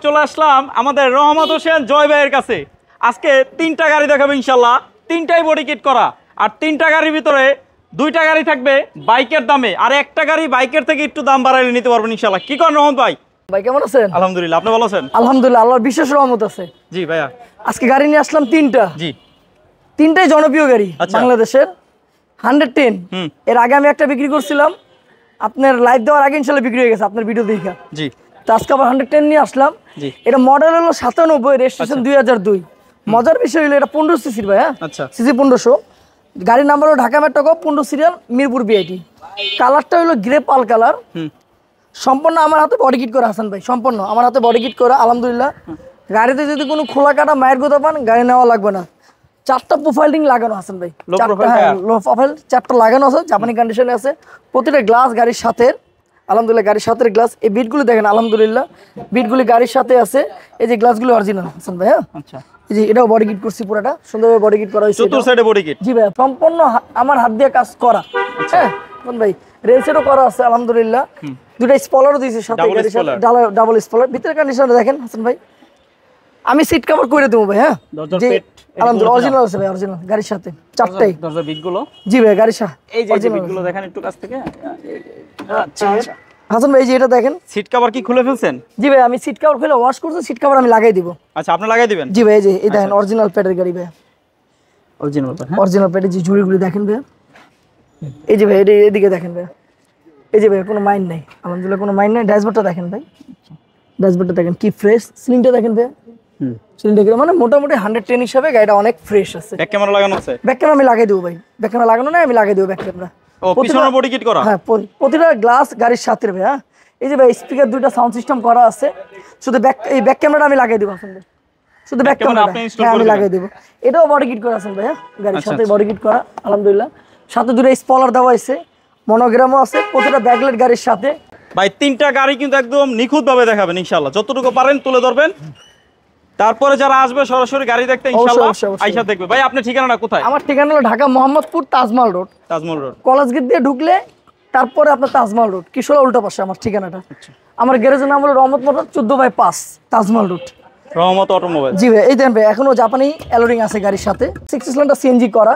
চলে আসলাম আমাদের রহমত হোসেন জয় ভাইয়ের কাছে। আজকে 3টা গাড়ি দেখাবো ইনশাল্লাহ, 3টাই বডি কিট করা। আর 3টা গাড়ির ভিতরে 2টা গাড়ি থাকবে বাইকের দামে, আর একটা গাড়ি বাইকের থেকে একটু দাম বাড়াইলে নিতে পারবেন ইনশাল্লাহ। কি করেন রহমত ভাই? ভাই কেমন আছেন? আলহামদুলিল্লাহ, আপনি ভালো আছেন? আলহামদুলিল্লাহ, আল্লাহর বিশেষ রহমত আছে। জি ভাইয়া, আজকে গাড়ি নিয়ে আসলাম 3টা। জি, 3টাই জনপ্রিয় গাড়ি বাংলাদেশের 110। এর আগে আমি একটা বিক্রি করছিলাম, আপনার লাইভ দেওয়ার আগে ইনশাল্লাহ বিক্রি হয়ে গেছে আপনার ভিডিও দেখা। জি, তো আজকে আবার 110 নিয়ে আসলাম। এটা মডেল হলো 97, রেজিস্ট্রেশন 2002। মজার বিষয় হলো এটা 15 সিসির ভাই। হ্যাঁ, আচ্ছা, সিসি 1500। গাড়ির নাম্বার হলো Dhaka metro 15 serial, Mirpur BIT. কালারটা হলো গ্রে পাল কালার। সম্পূর্ণ আমার হাতে বডি কিট করা হাসান ভাই, সম্পূর্ণ আমার হাতে বডি কিট করা আলহামদুলিল্লাহ। গাড়িতে যদি কোনো খোলা কাটা মায়ের গোদা পান, গাড়ি নেওয়া লাগবে না। 4টা প্রোফাইলিং লাগানো হাসান ভাই, 4টা লাগানো আছে, জাপানি কন্ডিশনে আছে। প্রতিটা গ্লাস গাড়ির সাথে আলহামদুলিল্লাহ, গাড়ির সাথে গ্লাস। এই বিটগুলো দেখেন আলহামদুলিল্লাহ, বিটগুলি গাড়ির সাথে আছে। এই যে গ্লাসগুলো অরিজিনাল হাসান ভাই। হ্যাঁ, আচ্ছা, এই যে এটাও বডি কিট করছি, পুরোটা সুন্দরভাবে বডি কিট করা হয়েছে। চতুর সাইডে বডি কিট। জি ভাই, সম্পূর্ণ আমার হাত দিয়ে কাজ করা। হ্যাঁ ভাই, রেলসেটও করা আছে আলহামদুলিল্লাহ। 2টা স্পলারও দিয়েছে সাথে, ডাবল স্পলার। ভিতরের কন্ডিশনটা দেখেন হাসান ভাই। আমি সিট কভার করে দেবো ভাই। হ্যাঁ, আলহামদুলিল্লাহ অরিজিনাল আছে ভাই, অরিজিনাল গাড়ির সাথে 4টাই দরজা বিটগুলো। জি ভাই, গাড়ির সাথে এই যে বিটগুলো দেখেন একটু কাছ থেকে। আচ্ছা হাসান ভাই, এই যে এটা দেখেন, সিট কভার কি খুলে ফেলছেন? জি ভাই, আমি সিট কভার খুলে ওয়াশ করছি, সিট কভার আমি লাগাই দিব। আচ্ছা, আপনি লাগাই দিবেন? জি ভাই, এই যে এই দেখেন অরিজিনাল প্যাডের গাড়ি ভাই, অরিজিনাল প্যাডের যে ঝুড়িগুলি দেখেন ভাই। এই যে ভাই, এদিকে দেখেন ভাই, এই যে ভাই কোনো মাইন্ড নাই আলহামদুলিল্লাহ, কোনো মাইন্ড নাই। ড্যাশবোর্ডটা দেখেন ভাই, ড্যাশবোর্ডটা দেখেন কি ফ্রেশ। সিলিংটা দেখেন ভাই, সিলিংটা মানে মোটামুটি 110 হিসাবে গাড়িটা অনেক ফ্রেশ আছে। ব্যাক ক্যামেরা লাগানো আছে? ব্যাক ক্যামেরা আমি লাগাই দেবো ভাই, ব্যাক ক্যামেরা লাগানো না, আমি লাগাই দেবো ব্যাক ক্যামেরা। ও, পিছনের বডি কিট করা? হ্যাঁ, প্রতিটা গ্লাস গাড়ির সাথে ভাই। হ্যাঁ, এই যে ভাই স্পিকার 2টা সাউন্ড সিস্টেম করা আছে। শুধু এই ব্যাক ক্যামেরাটা আমি লাগাই দেবো আসলে, শুধু ব্যাক ক্যামেরা আমি লাগাই দেবো। এটাও বডি কিট করা আছে ভাই। হ্যাঁ, গাড়ির সাথে বডি কিট করা আলহামদুলিল্লাহ। সাথে 2টা স্পলার দেওয়া আছে, মনোগ্রামও আছে, প্রতিটা ব্যাকলাইট গাড়ির সাথে। ভাই 3টা গাড়ি কিন্তু একদম নিখুঁত ভাবে দেখাবেন ইনশাআল্লাহ, যতটুকু পারেন তুলে ধরবেন। তারপরে যারা আসবে সরাসরি গাড়ি দেখতে ইনশাআল্লাহ আইসা দেখবে। ভাই আপনার ঠিকানাটা কোথায়? আমার ঠিকানা হলো Dhaka Mohammadpur Taj Mahal road. Taj Mahal road, college gate দিয়ে ঢুকলে তারপরে আপনার তাজমহল রোড, কিশোরা উল্টা পাশে আমার ঠিকানাটা। আমার গ্যারেজের নাম হলো রহমত মোটর, 14/5 তাজমহল রোড, রহমত অটোমোবাইল। জি ভাই, এই দেখেন ভাই, এখনো জাপানি অ্যালোরিং আছে গাড়ির সাথে। 6 সিলিন্ডার সিএনজি করা।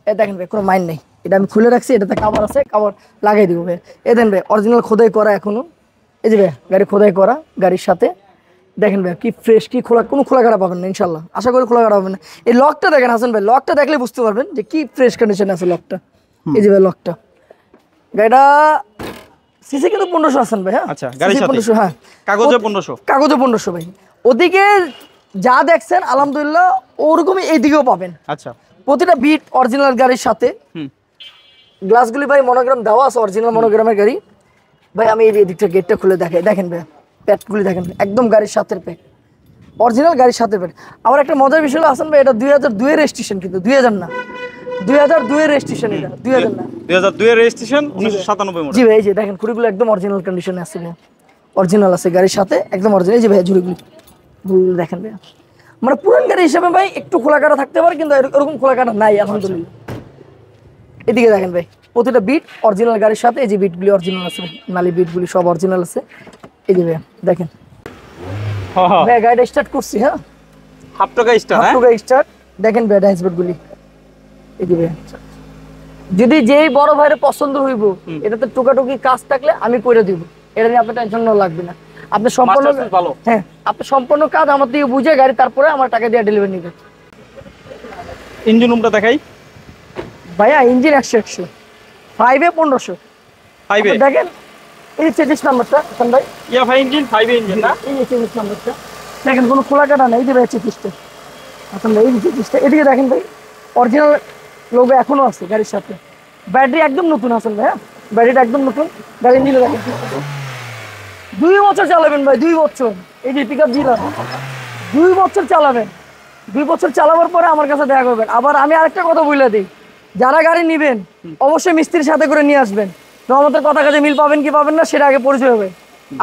এই দেখেন ভাই, কোনো মাইন্ড নেই। এটা আমি খুলে রাখছি, এটাতে কভার আছে, কভার লাগাই দিব ভাই। এই দেখেন ভাই, অরিজিনাল খোদাই করা এখনো। এই যে ভাই, গাড়ি খোদাই করা গাড়ির সাথে। দেখেন ভাই কি ফ্রেশ, কি খোলা, কোনো খোলা কাটা পাবেন না ইনশাল্লাহ, আশা করি খোলা কাটা পাবেন না। এই লকটা দেখেন হাসান ভাই, লকটা দেখলে বুঝতে পারবেন যে কি ফ্রেশ কন্ডিশনে আছে লকটা। এই যে ভাই লকটা, গাড়িটা সিসি কিন্তু 1500 আছেন ভাই। হ্যাঁ, আচ্ছা, গাড়ির সাথে 1500। হ্যাঁ, কাগজে 1500, কাগজে 1500 ভাই। ওদিকে যা দেখছেন আলহামদুলিল্লাহ ওরকমই এইদিকেও পাবেন। আচ্ছা, প্রতিটা বিট অরিজিনাল গাড়ির সাথে। গ্লাসগুলি ভাই মনোগ্রাম দেওয়া আছে, অরিজিনাল মনোগ্রামের গাড়ি ভাই। আমি এই দিকটা গেটটা খুলে দেখাই, দেখেন ভাই প্যাডগুলি দেখেন, একদম গাড়ির সাথে প্যাড, অরিজিনাল গাড়ির সাথে প্যাড। আবার একটা মজার বিষয় আসেন ভাই, এটা 2002 এর রেজিস্ট্রেশন, কিন্তু 2000 না, 2002 এর রেজিস্ট্রেশন। এটা 2000 না, 2002 এর রেজিস্ট্রেশন, 1997 মডেল। জি ভাই, এই যে দেখেন খুঁড়িগুলো একদম অরিজিনাল কন্ডিশনে আছে, অরিজিনাল আছে গাড়ির সাথে, একদম অরিজিনাল। এই যে ভাই ঝুড়িগুলি দেখেন ভাই, মানে পুরান গাড়ি হিসাবে ভাই একটু খোলা কাটা থাকতে পারে, কিন্তু এরকম খোলা কাটা নাই আলহামদুলিল্লাহ। এদিকে দেখেন ভাই, প্রতিটা বিট অরিজিনাল গাড়ির সাথে। এই যে বিটগুলি অরিজিনাল আছে, নালি বিটগুলি সব অরিজিনাল আছে। এই যে ভাই দেখেন ভাই, গাড়িটা স্টার্ট করছি। হ্যাঁ, হাফ টাকা স্টার্ট দেখেন ভাই, ড্যাশবোর্ডগুলি। এই যে ভাই, যদি যেই বড় ভাইয়ের পছন্দ হইব, এটাতে টুকাটুকি কাজ থাকলে আমি করে দিব, এটা নিয়ে আপনার টেনশন নেওয়া লাগবে না। আপনি সম্পূর্ণ, হ্যাঁ, আপনি সম্পূর্ণ কাজ আমার থেকে বুঝে গাড়ি তারপরে আমার টাকা দিয়ে ডেলিভারি নেবেন। ইঞ্জিন রুমটা দেখাই ভাইয়া, ইঞ্জিন 100 5 এ 1500 দেখেন। এই যে 33 নাম্বারটা হাসান ভাই, ইয়া ভাই ইঞ্জিন 5 এ ইঞ্জিন না, এই যে 33 নাম্বারটা দেখেন, কোনো খোলা কাটা নাই। এই যে ভাই 33টা হাসান ভাই, এই যে 33টা। এদিকে দেখেন ভাই, অরিজিনাল লোগো এখনো আছে গাড়ির সাথে। ব্যাটারি একদম নতুন হাসান ভাই। হ্যাঁ, ব্যাটারিটা একদম নতুন। গাড়ি নিলে দেখেন 2 বছর চালাবেন ভাই, 2 বছর। এই যে পিকআপ জিরা 2 বছর চালাবেন, 2 বছর চালাবার পরে আমার কাছে দেখা করবেন। আবার আমি আরেকটা কথা বলে দিই, যারা গাড়ি নেবেন অবশ্যই মিস্ত্রির সাথে করে নিয়ে আসবেন। রহমতের কথা কাজে মিল পাবেন কি পাবেন না সেটা আগে পরিচয় হবে।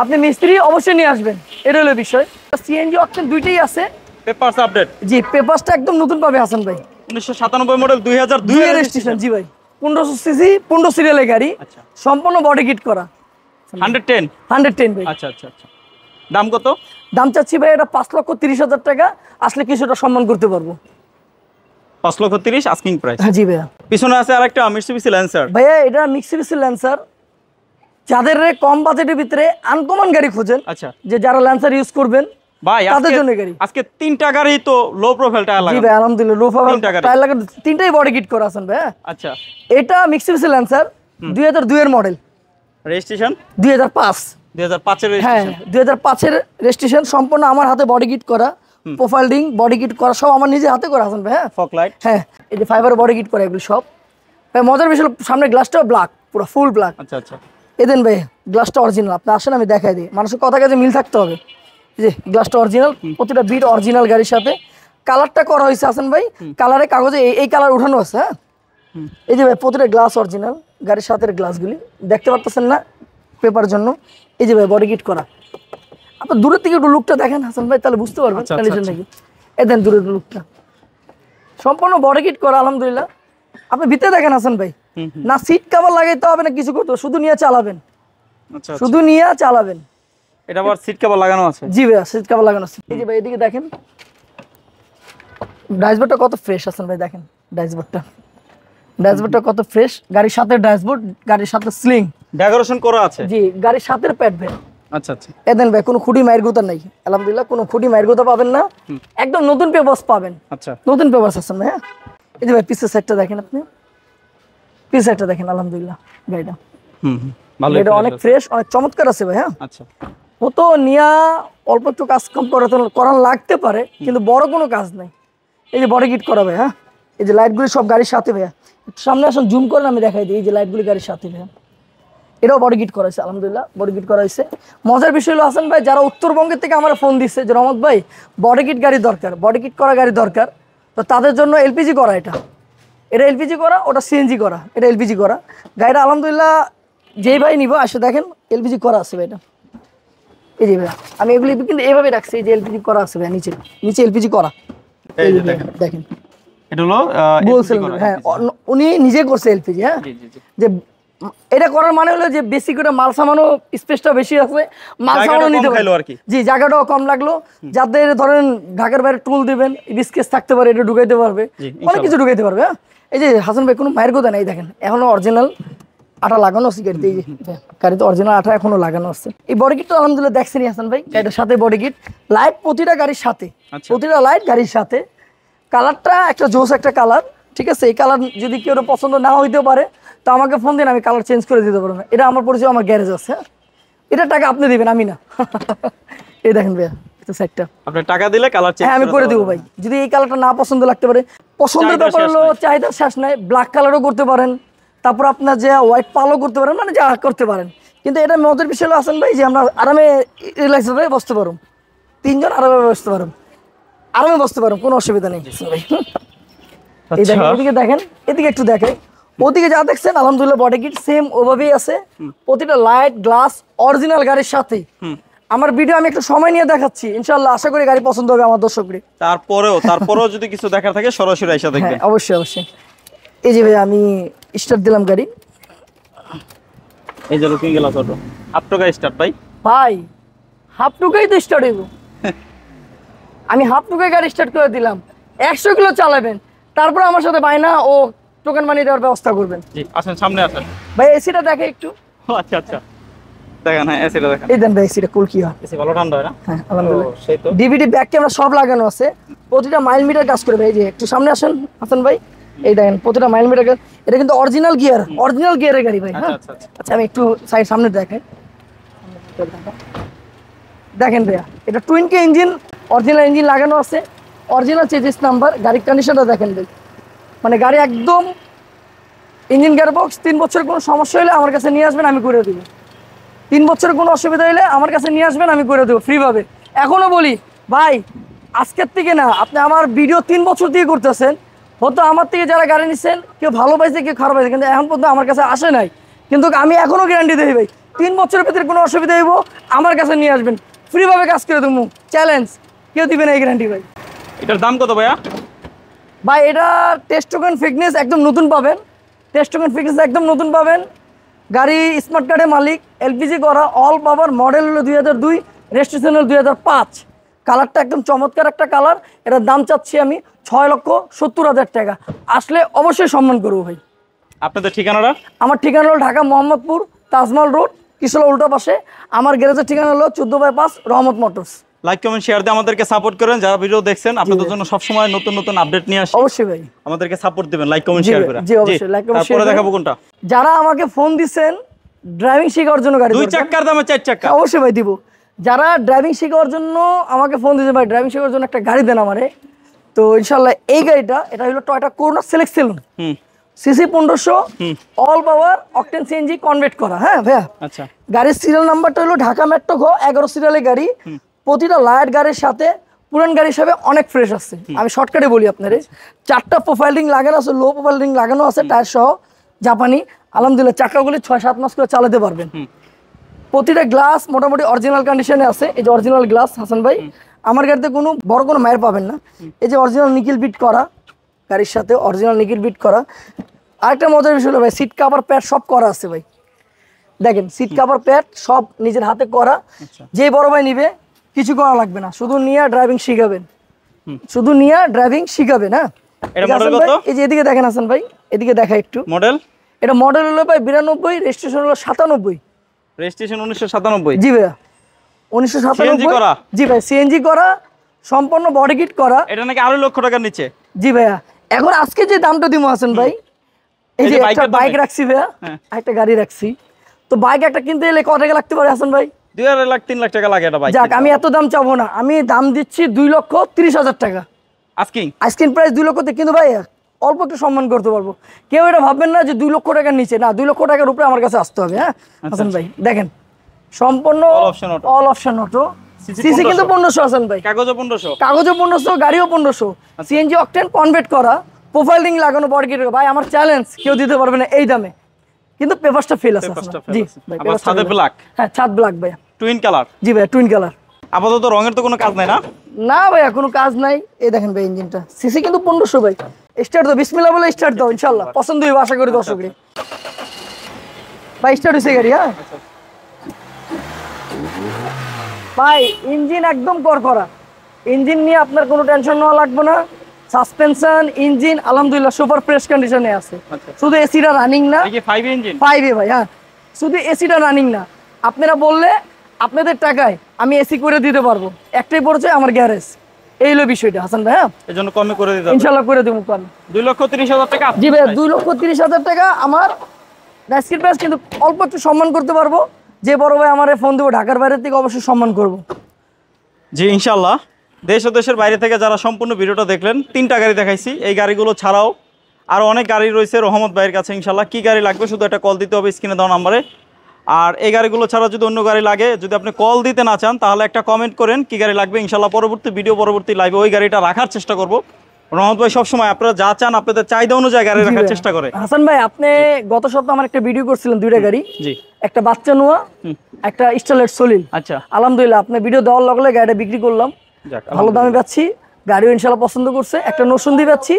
আপনি মিস্ত্রি অবশ্যই নিয়ে আসবেন, এটা হলো বিষয়। সিএনজি অপশন 2টাই আছে। Papers update? জি, পেপারসটা একদম নতুন পাবে হাসান ভাই। 1997 মডেল, 2002 এর রেজিস্ট্রেশন। জি ভাই, 1500 সিসি 15 সিরিয়ালের গাড়ি। সম্পূর্ণ বডি কিট করা। 110 110 ভাই। আচ্ছা আচ্ছা আচ্ছা, দাম কত? দাম চাচ্ছি ভাই এটা 5,30,000 টাকা, আসলে কিছুটা সম্মান করতে পারবো। 5,30,000 আস্কিং প্রাইস। হ্যাঁ জি ভাইয়া। পিছনে আছে আরেকটা মিটসুবিশি ল্যান্সার। ভাইয়া এটা মিটসুবিশি ল্যান্সার, যাদের কম বাজেটের ভিতরে আনকমন গাড়ি খোঁজেন, আচ্ছা, যে যারা ল্যান্সার ইউজ করবেন ভাই তাদের জন্য গাড়ি। আজকে 3টা গাড়ি তো লো প্রোফাইল টায়ার লাগানো। জি ভাই আলহামদুলিল্লাহ, লো প্রোফাইল 3টা গাড়ি। টায়ার লাগানো, 3টাই বডি কিট করা আছেন ভাইয়া। আচ্ছা, এটা মিটসুবিশি ল্যান্সার 2002 এর মডেল, রেজিস্ট্রেশন 2005। 2005 এর হ্যাঁ রেজিস্ট্রেশন। 2005 এর রেজিস্ট্রেশন, সম্পূর্ণ আমার হাতে বডি কিট করা, প্রোফাইল রিং বডি কিট করা সব আমার নিজে হাতে করা আছেন ভাই। হ্যাঁ ফগ লাইট। হ্যাঁ এই যে ফাইবার বডি কিট করা এগুলো সব ভাই। মজার বিষয় সামনে গ্লাসটাও ব্ল্যাক, পুরো ফুল ব্ল্যাক। আচ্ছা আচ্ছা, এদেন ভাই গ্লাসটা অরিজিনাল, আপনি আসেন আমি দেখাই দিই, মানুষের কথা কাজে মিল থাকতে হবে। এই যে গ্লাসটা অরিজিনাল, প্রতিটা বিট অরিজিনাল গাড়ির সাথে। কালারটা করা হয়েছে আছেন ভাই, কালারে কাগজে এই কালার উঠানো আছে। হ্যাঁ এই যে ভাই প্রতিটা গ্লাস অরিজিনাল, গাড়ির সাথে গ্লাসগুলি দেখতে পারতেছেন না পেপার জন্য। এই যে ভাই বডি কিট করা, আপনি দূরের থেকে একটু লুকটা দেখেন হাসান ভাই, তাহলে বুঝতে পারবেন কন্ডিশন নাকি। এই দেন দূরের লুকটা সম্পূর্ণ বডি কিট করা আলহামদুলিল্লাহ। আপনি ভিতরে দেখেন হাসান ভাই, না সিট কভার লাগাইতে হবে না কিছু করতে হবে, শুধু নিয়ে চালাবেন। আচ্ছা, শুধু নিয়ে চালাবেন। এটা আবার সিট কভার লাগানো আছে। জি ভাই সিট কভার লাগানো আছে। এই যে ভাই এদিকে দেখেন ড্যাশবোর্ডটা কত ফ্রেশ আছেন ভাই, দেখেন ড্যাশবোর্ডটা কত ফ্রেশ। গাড়ির সাথে ড্যাশবোর্ড, গাড়ির সাথে স্লিং ডেকোরেশন করা আছে। জি গাড়ির সাথে প্যাড ভাই। আচ্ছা আচ্ছা, এদেন ভাই কোনো খুঁটি মায়ের গোতা নাই আলহামদুলিল্লাহ, কোনো খুঁটি মায়ের গোতা পাবেন না, একদম নতুন পেপারস পাবেন। আচ্ছা, নতুন পেপারস আছেন ভাই। হ্যাঁ এই যে ভাই পিসের সাইডটা দেখেন, আপনি পিসের সাইডটা দেখেন আলহামদুলিল্লাহ, গাড়িটা ভালো। এটা অনেক ফ্রেশ, অনেক চমৎকার আছে ভাই। হ্যাঁ আচ্ছা, হতো নিয়া অল্প একটু কাজ কম করান লাগতে পারে, কিন্তু বড় কোনো কাজ নাই। এই যে বডি কিট করা ভাই। হ্যাঁ এই যে লাইটগুলি সব গাড়ির সাথে ভাইয়া, একটু সামনে আসুন জুম করেন আমি দেখাই দিই। এই যে লাইটগুলি গাড়ির সাথে ভাইয়া, এটাও বডি কিট করা হয়েছে আলহামদুলিল্লাহ, বডি কিট করা হয়েছে। মজার বিষয় হলো হাসান ভাই, যারা উত্তরবঙ্গের থেকে আমার ফোন দিচ্ছে যে রহমত ভাই বডি কিট গাড়ি দরকার, বডি কিট করা গাড়ি দরকার, তো তাদের জন্য এলপিজি করা, এটা এলপিজি করা, ওটা সিএনজি করা, এটা এলপিজি করা গাড়িটা আলহামদুলিল্লাহ। যেই ভাই নিব আসে দেখেন এলপিজি করা আছে ভাই এটা। এই যে ভাই আমি এগুলি কিন্তু এইভাবে রাখছি, এই যে এলপিজি করা আছে ভাই, নিচে এলপিজি করা। এই যে দেখেন এটা হলো বলছেন। হ্যাঁ উনি নিজে করছে এলপিজি। হ্যাঁ জি জি জি, যে এটা করার মানে হলো যে বেশি করে মাল সামানো স্পেসটা বেশি আছে, মাল সামানো নিতে পারলো আর কি। জি জায়গাটাও কম লাগলো। যাদের ধরেন ঢাকার বাইরে টুল দিবেন, বিস্কেস থাকতে পারে, এটা ঢুকাইতে পারবে, অনেক কিছু ঢুকাইতে পারবে। হ্যাঁ এই যে হাসান ভাই কোনো মায়ের কথা নেই, দেখেন এখনো অরিজিনাল আটা লাগানো আছে গাড়িতে। এই যে গাড়িতে অরিজিনাল আটা এখনো লাগানো আছে। এই বডি কিটটা আলহামদুলিল্লাহ দেখছেন হাসান ভাই, এটার সাথে বডি কিট, লাইট প্রতিটা গাড়ির সাথে, প্রতিটা লাইট গাড়ির সাথে। কালারটা একটা জোস একটা কালার, ঠিক আছে। এই কালার যদি কেউ পছন্দ না হইতে পারে তো আমাকে ফোন দিন, আমি কালার চেঞ্জ করে দিতে পারবো না। এটা আমার পরিচয়, আমার গ্যারেজ আছে। হ্যাঁ এটা টাকা আপনি দিবেন, আমি না। এই দেখেন ভাইয়া এটা সাইডটা, আপনি টাকা দিলে কালার চেঞ্জ। হ্যাঁ আমি করে দেবো ভাই, যদি এই কালারটা না পছন্দ লাগতে পারে। পছন্দের ব্যাপার হলো চাহিদা শেষ নাই, ব্ল্যাক কালারও করতে পারেন, তারপর আপনার যে হোয়াইট পালও করতে পারেন, মানে যা করতে পারেন। কিন্তু এটা মজার বিষয় হলো আসেন ভাই যে আমরা আরামে রিল্যাক্স হয়ে বসতে পারো, 3 জন আরামে বসতে পারো, আরামে বসতে পারো, কোনো অসুবিধা নেই ভাই। এই দেখেন এদিকে দেখেন, এদিকে একটু দেখেন, ওদিকে যা দেখছেন আলহামদুলিল্লাহ বডি কিট সেম ওভাবেই আছে, প্রতিটা লাইট গ্লাস অরিজিনাল গাড়ির সাথে। আমার ভিডিও আমি একটু সময় নিয়ে দেখাচ্ছি, ইনশাআল্লাহ আশা করি গাড়ি পছন্দ হবে আমার দর্শকদের। তারপরেও যদি কিছু দেখার থাকে সরাসরি এসে দেখবেন। হ্যাঁ অবশ্যই। এই যে ভাই আমি স্টার্ট দিলাম গাড়ি, এই যে লুকিং গ্লাস অটো হাফ টাকা স্টার্ট ভাই হাফ টুকাই তো স্টার্ট হইব। আমি হাফ টুকাই গাড়ি স্টার্ট করে দিলাম, 100 কিলো চালাবেন, তারপর আমার সাথে বাইনা ও টোকেন মানি দেওয়ার ব্যবস্থা করবেন। জি আসেন, সামনে আসেন ভাই এসিটা দেখে একটু। আচ্ছা আচ্ছা দেখেন, হ্যাঁ এসিটা দেখেন। এই দেন ভাই এসিটা কুল কি হয়, এসি ভালো ঠান্ডা হয় না? হ্যাঁ আলহামদুলিল্লাহ। সেই তো ডিভিডি ব্যাক ক্যামেরা সব লাগানো আছে, প্রতিটা মাইল মিটার কাজ করে ভাই। এই যে একটু সামনে আসেন হাসান ভাই, এই দেখেন প্রতিটা মাইল মিটার, এটা কিন্তু অরিজিনাল গিয়ারের গাড়ি ভাই। হ্যাঁ আচ্ছা আমি একটু সামনে দেখাই, দেখেন ভাইয়া এটা টুইন কে ইঞ্জিন, অরিজিনাল ইঞ্জিন লাগানো আছে, অরিজিনাল চেজিস নাম্বার। গাড়ির কন্ডিশনটা দেখেন ভাই, মানে গাড়ি একদম ইঞ্জিন গিয়ার বক্স। 3 বছরের কোনো সমস্যা হলে আমার কাছে নিয়ে আসবেন, আমি করে দেবো। 3 বছরের কোনো অসুবিধা হলে আমার কাছে নিয়ে আসবেন, আমি করে দেবো ফ্রিভাবে। এখনও বলি ভাই আজকের থেকে না, আপনি আমার ভিডিও 3 বছর দিয়ে করতেছেন, হয়তো আমার থেকে যারা গাড়ি নিচ্ছেন কেউ ভালো পাইছে কেউ খারাপ পাইছে, কিন্তু এখন পর্যন্ত আমার কাছে আসে নাই। কিন্তু আমি এখনও গ্যারান্টি দিই ভাই, 3 বছরের ভিতরে কোনো অসুবিধা হইব আমার কাছে নিয়ে আসবেন, ফ্রিভাবে কাজ করে দেবো, চ্যালেঞ্জ, কেউ দিবে না এই গ্যারান্টি ভাই। এটার দাম কত ভাইয়া? ভাই এটা টেস্ট টোকেন ফিটনেস একদম নতুন পাবেন, টেস্ট টোকেন ফিটনেস একদম নতুন পাবেন। গাড়ি স্মার্ট কার্ডের মালিক, এলপিজি করা, অল পাওয়ার, মডেল হলো 2002, রেজিস্ট্রেশনের 2005, কালারটা একদম চমৎকার একটা কালার। এটার দাম চাচ্ছি আমি 6,70,000 টাকা। আসলে অবশ্যই সম্মান করবো ভাই। আপনাদের ঠিকানাটা? আমার ঠিকানা হলো ঢাকা মোহাম্মদপুর তাজমহল রোড, কিশোলা উল্টা পাশে। আমার গ্যারেজের ঠিকানা হলো 14/5 রহমত মোটরস। লাইক কমেন্ট শেয়ার দিয়ে আমাদেরকে সাপোর্ট করেন। যারা ভিডিও দেখছেন আপনাদের জন্য সবসময় নতুন নতুন আপডেট নিয়ে আসি। অবশ্যই ভাই আমাদেরকে সাপোর্ট দিবেন, লাইক কমেন্ট শেয়ার করে। জি অবশ্যই লাইক কমেন্ট শেয়ার। তারপরে দেখাবো কোনটা? যারা আমাকে ফোন দিবেন ড্রাইভিং শেখার জন্য, গাড়ি 2 চাকার দামে 4 চাকা, অবশ্যই ভাই দিব। যারা ড্রাইভিং শেখার জন্য আমাকে ফোন দিয়েছে, ভাই ড্রাইভিং শেখার জন্য একটা গাড়ি দেন আমারে, তো ইনশাআল্লাহ এই গাড়িটা, এটা হলো Toyota Corona select saloon, CC 1500, all power, octane CNG convert করা। হ্যাঁ ভাইয়া, আচ্ছা। গাড়ির সিরিয়াল নাম্বারটা হলো ঢাকা মেট্রো ঘ 11 সিরিয়ালের গাড়ি। প্রতিটা লাইট গাড়ির সাথে পুরান গাড়ি হিসাবে অনেক ফ্রেশ আছে। আমি শর্টকাটে বলি আপনারে, 4টা প্রোফাইল রিং লাগানো আছে, লো প্রোফাইল রিং লাগানো আছে, টায়ার সহ জাপানি। আলহামদুলিল্লাহ চাকাগুলি 6-7 মাস করে চালাতে পারবেন। প্রতিটা গ্লাস মোটামুটি অরিজিনাল কন্ডিশনে আছে। এই যে অরিজিনাল গ্লাস হাসান ভাই, আমার গাড়িতে কোনো বড় কোনো মায়ের পাবেন না। এই যে অরিজিনাল নিকেল বিট করা, গাড়ির সাথে অরিজিনাল নিকেল বিট করা। আরেকটা মজার বিষয় হলো ভাই, সিট কাভার প্যাড সব করা আছে ভাই। দেখেন সিট কাভার প্যাড সব নিজের হাতে করা। যে বড় ভাই নিবে কিছু করা লাগবে না, শুধু নিয়ে ড্রাইভিং শিখাবেন, শুধু নিয়ে ড্রাইভিং শিখাবেন। হ্যাঁ, এটা মডেল কত? এই যে এদিকে দেখেন হাসান ভাই, এদিকে দেখা একটু। মডেল? এটা মডেল হলো ভাই 92, রেজিস্ট্রেশন হলো 97। রেজিস্ট্রেশন 1997? জি ভাইয়া 1997। CNG করা? জি ভাই সিএনজি করা, সম্পূর্ণ বডি কিট করা। এটা নাকি আরো লক্ষ টাকার নিচে? জি ভাইয়া, এখন আজকে যে দামটা দিব হাসান ভাই, এই যে একটা বাইক রাখছি ভাইয়া, একটা গাড়ি রাখছি, তো বাইক একটা কিনতে গেলে কত টাকা লাগতে পারে হাসান ভাই? 2 লাখ 3 লাখ টাকা লাগে এটা বাইক। যাক, আমি এত দাম চাবো না, আমি দাম দিচ্ছি 2,30,000 টাকা আস্কিং। আইসক্রিম প্রাইস 2 লক্ষ। কিন্তু ভাই অল্প একটু সম্মান করতে পারবো। কেউ এটা ভাববেন না যে 2 লক্ষ টাকার নিচে, না 2 লক্ষ টাকার উপরে আমার কাছে আসতে হবে। হ্যাঁ হাসান ভাই দেখেন, সম্পূর্ণ অল অপশন অটো, সিসি কিন্তু 1500 হাসান ভাই। কাগজে 1500? কাগজে 1500, গাড়িও 1500, সিএনজি অকটেন কনভার্ট করা, প্রোফাইল রিং লাগানো, বডি কিট। ভাই আমার চ্যালেঞ্জ, কেউ দিতে পারবে না এই দামে, কিন্তু পেপারসটা ফেল আছে। জি ভাই, আবার ছাদে ব্ল্যাক? হ্যাঁ ছাদ ব্ল্যাক ভাই, টুইন কালার? জি ভাই টুইন কালার। আপাতত রঙের তো কোনো কাজ নাই না? না ভাইয়া কোনো কাজ নাই। এই দেখেন ভাই ইঞ্জিনটা, সিসি কিন্তু 1500 ভাই। স্টার্ট দাও, বিসমিল্লাহ বলে স্টার্ট দাও, ইনশাআল্লাহ পছন্দ হইবে আশা করি দর্শকদের। ভাই স্টার্ট হইছে গাড়ি। হ্যাঁ ভাই ইঞ্জিন একদম করকরা, ইঞ্জিন নিয়ে আপনার কোনো টেনশন নেওয়া লাগবে না। সাসপেনশন, ইঞ্জিন আলহামদুলিল্লাহ সুপার ফ্রেশ কন্ডিশনে আছে। শুধু এসিটা রানিং না। এই যে 5 ইঞ্জিন? 5 ভাই। হ্যাঁ শুধু এসিটা রানিং না, আপনারা বললে আপনাদের টাকায় আমি এসি করে দিতে পারবো। একটাই পড়ছে আমার গ্যারেজ, এই হলো বিষয়টা হাসান ভাই। হ্যাঁ এজন্য কমে করে দিতে ইনশাআল্লাহ করে দেবো কম। 2,30,000 টাকা? জি ভাই 2,30,000 টাকা আমার আজকের প্রাইস। কিন্তু অল্প একটু সম্মান করতে পারবো। যে বড় ভাই আমার ফোন দেবো ঢাকার বাইরে থেকে, অবশ্যই সম্মান করব। জি ইনশাআল্লাহ। দেশ ও দেশের বাইরে থেকে যারা সম্পূর্ণ ভিডিওটা দেখলেন, 3টা গাড়ি দেখাইছি। এই গাড়িগুলো ছাড়াও আরও অনেক গাড়ি রয়েছে রহমত ভাইয়ের কাছে। ইনশাআল্লাহ কি গাড়ি লাগবে শুধু একটা কল দিতে হবে স্ক্রিনে দেওয়া নাম্বারে। আর এই গাড়িগুলো ছাড়া যদি অন্য গাড়ি লাগে, যদি আপনি কল দিতে না চান, তাহলে একটা কমেন্ট করেন কি গাড়ি লাগবে। ইনশাআল্লাহ পরবর্তী ভিডিও, পরবর্তী লাইভে ওই গাড়িটা রাখার চেষ্টা করব। রহমত ভাই সবসময় আপনারা যা চান আপনাদের চাহিদা অনুযায়ী গাড়ি রাখার চেষ্টা করে। হাসান ভাই আপনি গত সপ্তাহে আমার একটা ভিডিও করছিলেন, 2টা গাড়ি। জি, একটা বাচ্চা নোয়া, একটা স্টারলেট সলিল। আচ্ছা আলহামদুলিল্লাহ আপনি ভিডিও দেওয়ার লগে লগে গাড়িটা বিক্রি করলাম, যাক ভালো দামে পাচ্ছি। গাড়িও ইনশাআল্লাহ পছন্দ করছে। একটা নসুন্দি পাচ্ছি,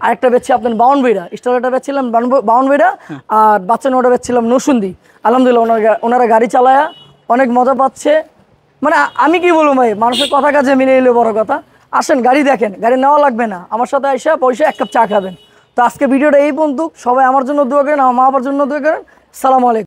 আর একটা বেচছি আপনার 52 বেড়া। স্টারলেটটা বেচছিলাম 52 বেড়া, আর বাচ্চা নোয়াটা বেচছিলাম নসুন্দি। আলহামদুলিল্লাহ ওনারা গাড়ি চালায়া অনেক মজা পাচ্ছে। মানে আমি কি বলবো ভাই, মানুষের কথা কাজে মিলে এলে বড় কথা। আসেন গাড়ি দেখেন, গাড়ি নেওয়া লাগবে না, আমার সাথে আইসা পয়সা 1 কাপ চা খাবেন। তো আজকে ভিডিওটা এই পর্যন্ত। সবাই আমার জন্য দোয়া করেন, আমার মা বাবার জন্য দোয়া করেন। সালামু আলাইকুম।